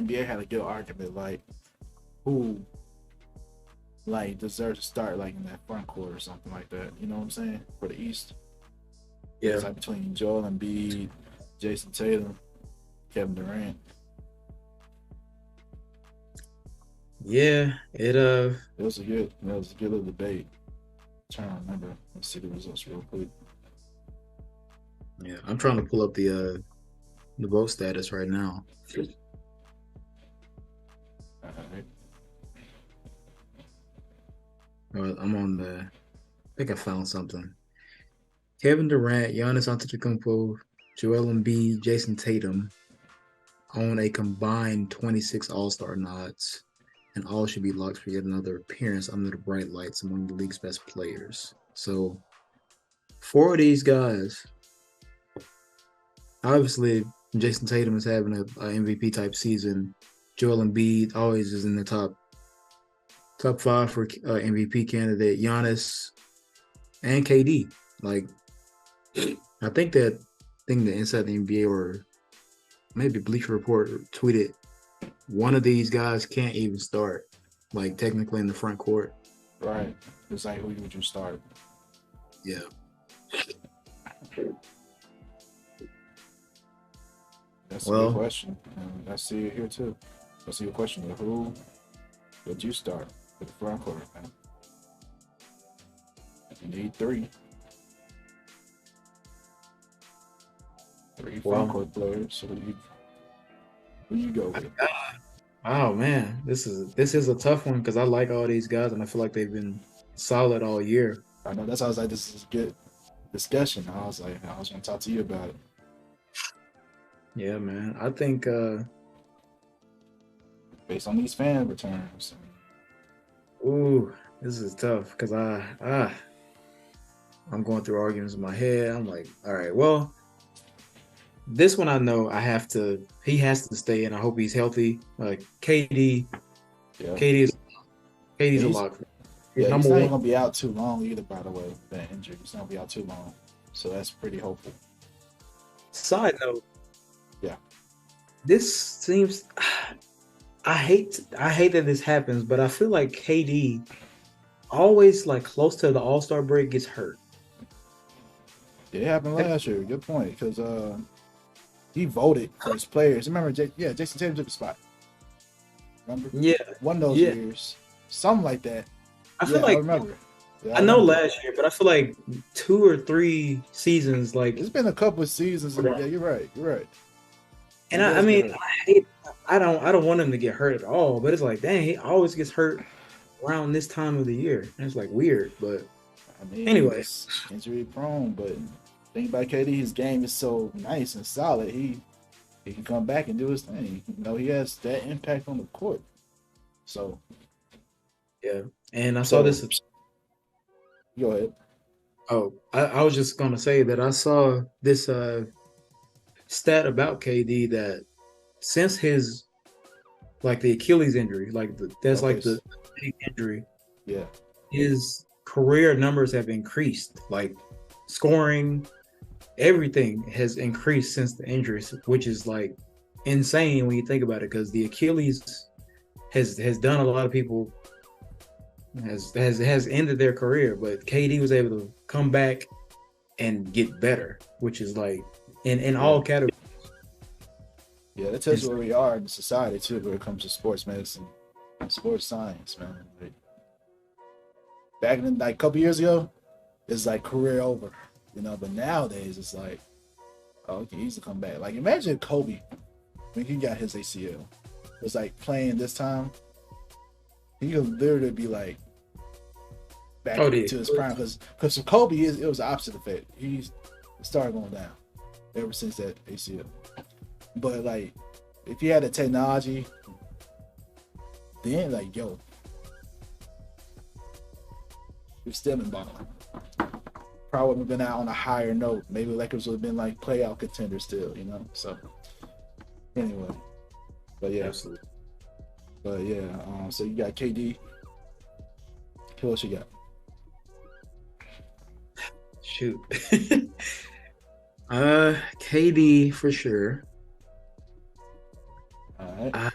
NBA had a good argument, like who like deserves to start like in that front court or something like that. You know what I'm saying? For the East. Yeah. It's like between Joel Embiid, Jason Tatum, Kevin Durant. Yeah, It was a good little debate. I'm trying to remember. Let's see the results real quick. yeah. I'm trying to pull up the vote status right now. All right. I'm on I think I found something. Kevin Durant, Giannis Antetokounmpo, Joel Embiid, Jason Tatum own a combined 26 All-Star nods, and all should be locked for yet another appearance under the bright lights among the league's best players. So, 4 of these guys, obviously, Jason Tatum is having a MVP type season. Joel Embiid always is in the top 5 for MVP candidate. Giannis and KD. Like, I think the Inside the NBA or maybe Bleacher Report tweeted one of these guys can't even start, like technically in the front court. Right. It's like who would you start? Yeah. That's a good question. I see it here too. I see your question. Who would you start for the front court, man? You need three. Three front court players. So who you go with? Oh man, this is a tough one because I like all these guys and I feel like they've been solid all year. I know that's why I was like, this is a good discussion. I was going to talk to you about it. Yeah, man. I think based on these fan returns. Ooh, this is tough because I'm going through arguments in my head. I'm like, all right, well, this one I know he has to stay and I hope he's healthy. Like KD, yeah. KD's a lock. Yeah, he's not even gonna be out too long either, by the way, with that injury. He's not gonna be out too long. So that's pretty hopeful. Side note. Yeah. This seems I hate that this happens, but I feel like KD always like close to the All-Star break gets hurt. It happened last year. Good point, because he voted for his players. Remember, Jason Tatum took a spot. Remember? Yeah. One of those years, something like that. I feel like I remember. I know last year, but I feel like 2 or 3 seasons. Like it's been a couple of seasons. Yeah, you're right. And I don't want him to get hurt at all, but it's like, dang, he always gets hurt around this time of the year. And it's like weird, but anyway, injury prone. But think about KD, his game is so nice and solid. He can come back and do his thing. You know, he has that impact on the court. So yeah, and I saw this. Go ahead. Oh, I was just gonna say that I saw this stat about KD that since his the Achilles injury, the big injury, yeah, his career numbers have increased. Like scoring, everything has increased since the injuries, which is like insane when you think about it, because the Achilles has done a lot of people has ended their career, but KD was able to come back and get better, which is like in all categories. Yeah, that tells you where we are in society too, when it comes to sports medicine and sports science, man. Like, back in a couple years ago, it's like career over, you know. But nowadays, it's like, oh, he can easily come back. Like imagine Kobe when he got his ACL, was like playing this time. He could literally be like back into his prime, because for Kobe, it was the opposite effect. He started going down ever since that ACL. But like, if you had the technology, then like, yo, you're still in bottom. Probably would have been out on a higher note. Maybe Lakers would have been like playoff contenders still, you know. So anyway, but yeah, absolutely. But yeah, so you got KD. Who else you got? Shoot. KD for sure. All right.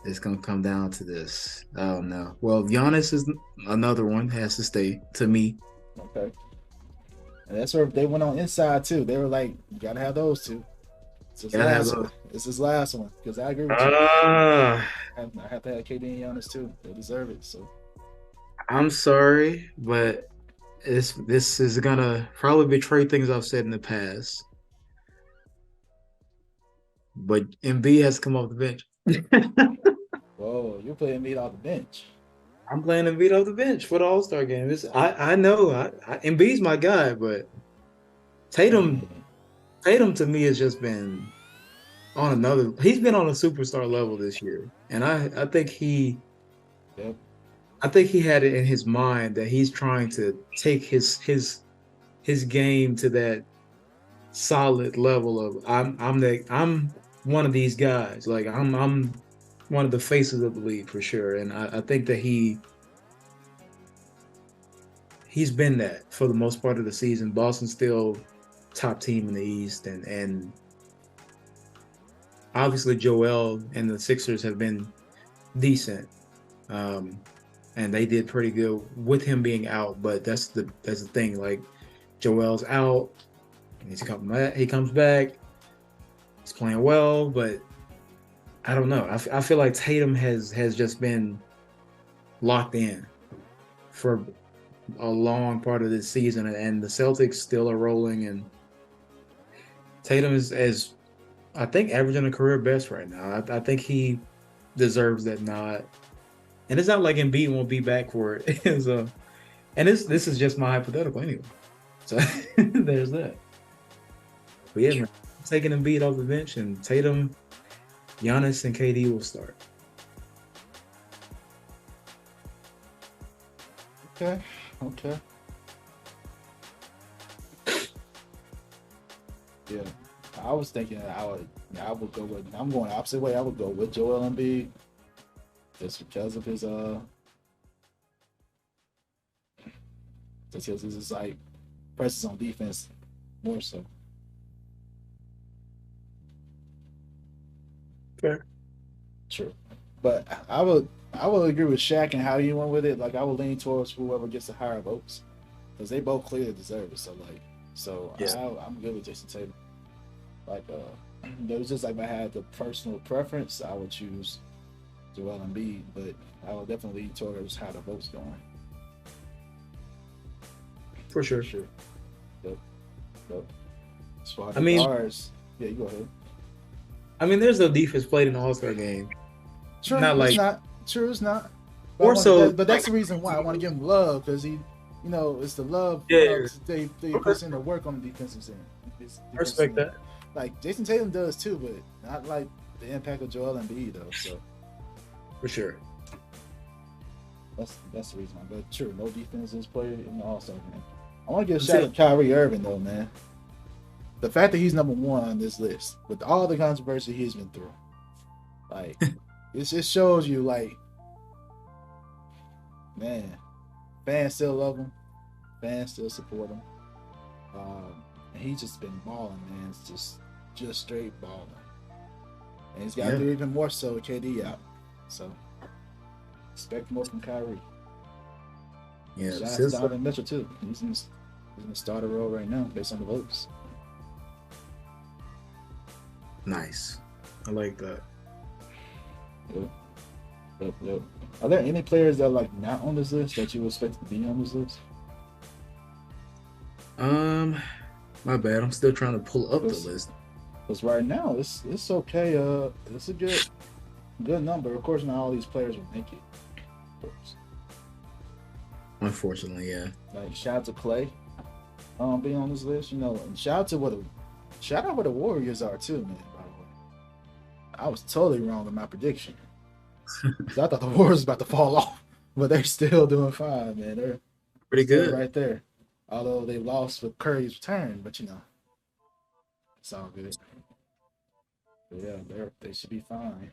it's gonna come down to this. I don't know. Well, Giannis is another one has to stay to me. Okay. And that's where they went on inside too. They were like, you gotta have those two. It's his Gotta have last one. those. It's his last one. Because I agree with you. I have to have KD and Giannis too. They deserve it. So I'm sorry, but this is gonna probably betray things I've said in the past. But Embiid has to come off the bench. whoa, you're playing me off the bench. I'm playing Embiid off the bench for the All-Star game. I know Embiid's my guy, but Tatum to me has just been on another. He's been on a superstar level this year, and I think he. Yep. I think he had it in his mind that he's trying to take his game to that solid level of I'm one of these guys. Like I'm one of the faces of the league for sure. And I think that he's been that for the most part of the season. Boston's still top team in the East, and obviously Joel and the Sixers have been decent. And they did pretty good with him being out, but that's the thing. Like Joel's out, and he comes back, he's playing well, but I don't know. I feel like Tatum has just been locked in for a long part of this season, and the Celtics still are rolling, and Tatum is I think averaging a career best right now. I think he deserves that nod. And it's not like Embiid won't be back for it. So, and this is just my hypothetical anyway. So there's that. But yeah, man, I'm taking Embiid off the bench, and Tatum, Giannis, and KD will start. Okay. Yeah, I was thinking that I would go with. I'm going the opposite way. I would go with Joel Embiid. Just because of his like presence on defense more so. Fair. True. But I would agree with Shaq and how you went with it. Like I would lean towards whoever gets the higher votes. Because they both clearly deserve it. I'm good with Jason Tatum. Like it was just like if I had the personal preference, I would choose Joel Embiid, but I will definitely lean towards how the vote's going. For sure. Yep. As far as bars, yeah, you go ahead. I mean, there's no defense played in the All-Star game. True, it's not. But that's the reason why I want to give him love, because he, it's the love. Yeah. They put in the work on the defensive end. I respect that. Like Jason Tatum does too, but not like the impact of Joel Embiid though. So. For sure. That's the reason. But true, no defense is played in the All-Star game. I want to give a shout out to Kyrie Irving though, man. The fact that he's number one on this list with all the controversy he's been through, like it just shows you, like, man, fans still love him, fans still support him, and he's just been balling, man. It's just straight balling, and he's got to do even more so with KD out. So, expect more from Kyrie. Yeah, shout out to Donovan Mitchell too. He's in the starter role right now, based on the votes. Nice, I like that. Yep. Are there any players that are like not on this list that you expect to be on this list? My bad. I'm still trying to pull up the list. Because right now it's okay. It's a good number. Of course, not all these players will make it. Of course. Unfortunately, yeah. Like shout out to Clay, being on this list. And shout out where the Warriors are too, man. By the way, I was totally wrong with my prediction. I thought the Warriors was about to fall off, but they're still doing fine, man. They're pretty good right there. Although they lost with Curry's return, but it's all good. But yeah, they should be fine.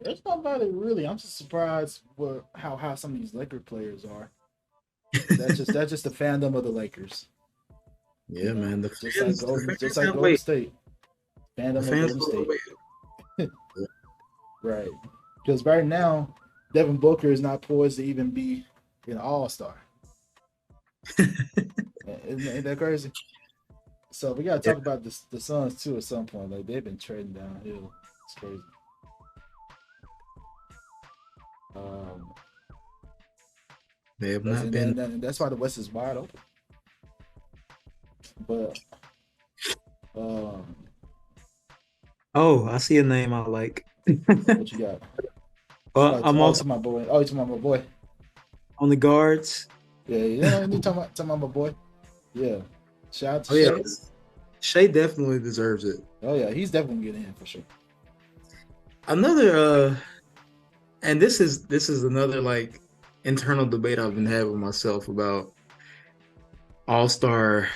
There's nobody really. I'm just surprised with how some of these Laker players are. That's just the fandom of the Lakers. Yeah, man. Just like Golden State. Fandom of Golden State. Right. Because right now, Devin Booker is not poised to even be an all-star. Ain't that crazy? So we got to talk about the Suns too at some point. Like they've been trading downhill. It's crazy. They have not been. And that's why the West is wide open. But oh, I see a name I like. what you got? I'm also my boy. Oh, you're my boy. On the guards. Yeah, you talking about my boy. Yeah. Shout out to Shea. Shea. Shea definitely deserves it. Oh yeah, he's definitely getting in for sure. Another and this is another like internal debate I've been having with myself about all-star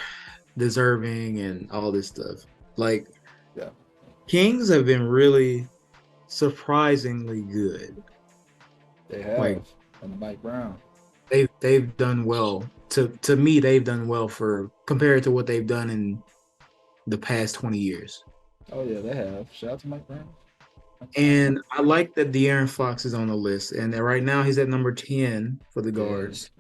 deserving and all this stuff. Like, yeah, Kings have been really surprisingly good. They have. Like, and Mike Brown. They've done well. To me, they've done well for compared to what they've done in the past 20 years. Oh yeah, they have. Shout out to Mike Brown. And I like that De'Aaron Fox is on the list. And right now he's at number 10 for the guards.